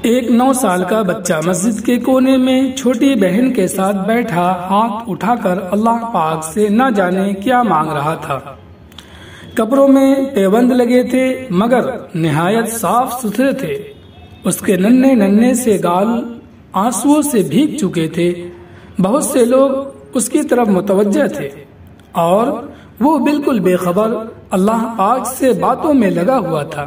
ایک 9 سال کا بچہ مسجد کے کونے میں چھوٹی بہن کے ساتھ بیٹھا ہاتھ اٹھا کر اللہ پاک سے نہ جانے کیا مانگ رہا تھا۔ کپڑوں میں پیوند لگے تھے مگر نہایت صاف ستھرے تھے۔ اس کے ننھے ننھے سے گال آنسوؤں سے بھیگ چکے تھے۔ بہت سے لوگ اس کی طرف متوجہ تھے اور وہ بالکل بے خبر اللہ پاک سے باتوں میں لگا ہوا تھا۔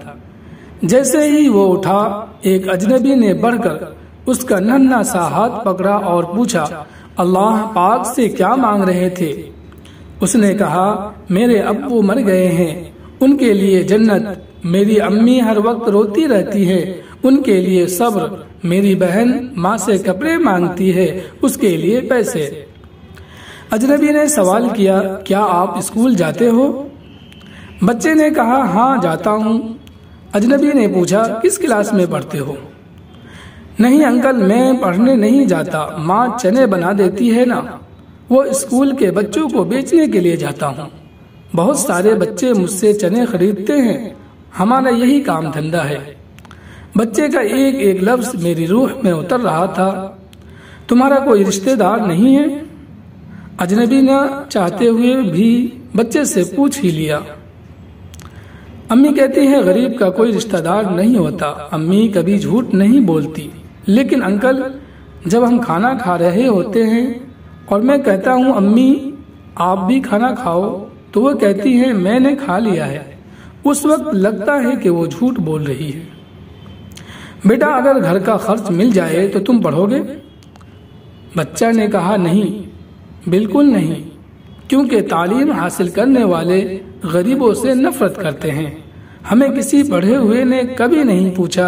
جیسے ہی وہ اٹھا، ایک اجنبی نے بڑھ کر اس کا ننھا سا ہاتھ پکڑا اور پوچھا، اللہ پاک سے کیا مانگ رہے تھے؟ اس نے کہا، میرے ابو مر گئے ہیں، ان کے لیے جنت۔ میری امی ہر وقت روتی رہتی ہے، ان کے لیے صبر۔ میری بہن ماں سے کپڑے مانگتی ہے، اس کے لیے پیسے۔ اجنبی نے سوال کیا، کیا آپ اسکول جاتے ہو؟ بچے نے کہا، ہاں جاتا ہوں۔ اجنبی نے پوچھا، کس کلاس میں پڑھتے ہو؟ نہیں انکل، میں پڑھنے نہیں جاتا، ماں چنے بنا دیتی ہے نا، وہ اسکول کے بچوں کو بیچنے کے لیے جاتا ہوں۔ بہت سارے بچے مجھ سے چنے خریدتے ہیں، ہمارا یہی کام دھندا ہے۔ بچے کا ایک ایک لفظ میری روح میں اتر رہا تھا۔ تمہارا کوئی رشتہ دار نہیں ہے؟ اجنبی نے چاہتے ہوئے بھی بچے سے پوچھ ہی لیا۔ امی کہتی ہیں، غریب کا کوئی رشتہ دار نہیں ہوتا۔ امی کبھی جھوٹ نہیں بولتی، لیکن انکل جب ہم کھانا کھا رہے ہوتے ہیں اور میں کہتا ہوں امی آپ بھی کھانا کھاؤ، تو وہ کہتی ہیں میں نے کھا لیا ہے، اس وقت لگتا ہے کہ وہ جھوٹ بول رہی ہے۔ بیٹا اگر گھر کا خرچ مل جائے تو تم پڑھو گے؟ بچہ نے کہا، نہیں، بالکل نہیں، کیونکہ تعلیم حاصل کرنے والے غریبوں سے نفرت کرتے ہیں۔ ہمیں کسی پڑھے ہوئے نے کبھی نہیں پوچھا،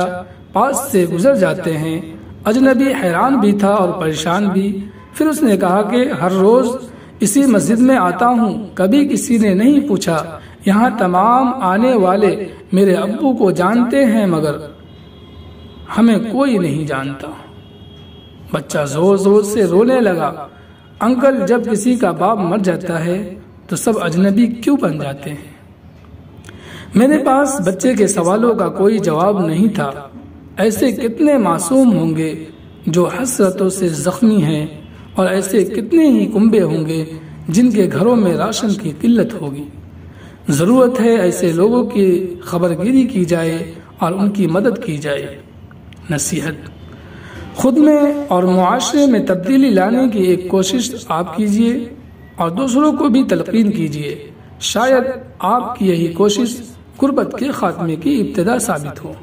پاس سے گزر جاتے ہیں۔ اجنبی حیران بھی تھا اور پریشان بھی۔ پھر اس نے کہا کہ ہر روز اسی مسجد میں آتا ہوں، کبھی کسی نے نہیں پوچھا۔ یہاں تمام آنے والے میرے ابو کو جانتے ہیں مگر ہمیں کوئی نہیں جانتا۔ بچہ زور زور سے رونے لگا۔ انکل جب کسی کا باپ مر جاتا ہے تو سب اجنبی کیوں بن جاتے ہیں؟ میرے پاس بچے کے سوالوں کا کوئی جواب نہیں تھا۔ ایسے کتنے معصوم ہوں گے جو حسرتوں سے زخمی ہیں، اور ایسے کتنے ہی کنبے ہوں گے جن کے گھروں میں راشن کی قلت ہوگی۔ ضرورت ہے ایسے لوگوں کی خبرگیری کی جائے اور ان کی مدد کی جائے۔ نصیحت: خود میں اور معاشرے میں تبدیلی لانے کی ایک کوشش آپ کیجئے اور دوسروں کو بھی تلقین کیجئے۔ شاید آپ کی یہی کوشش غربت کے خاتمے کی ابتدا ثابت ہو۔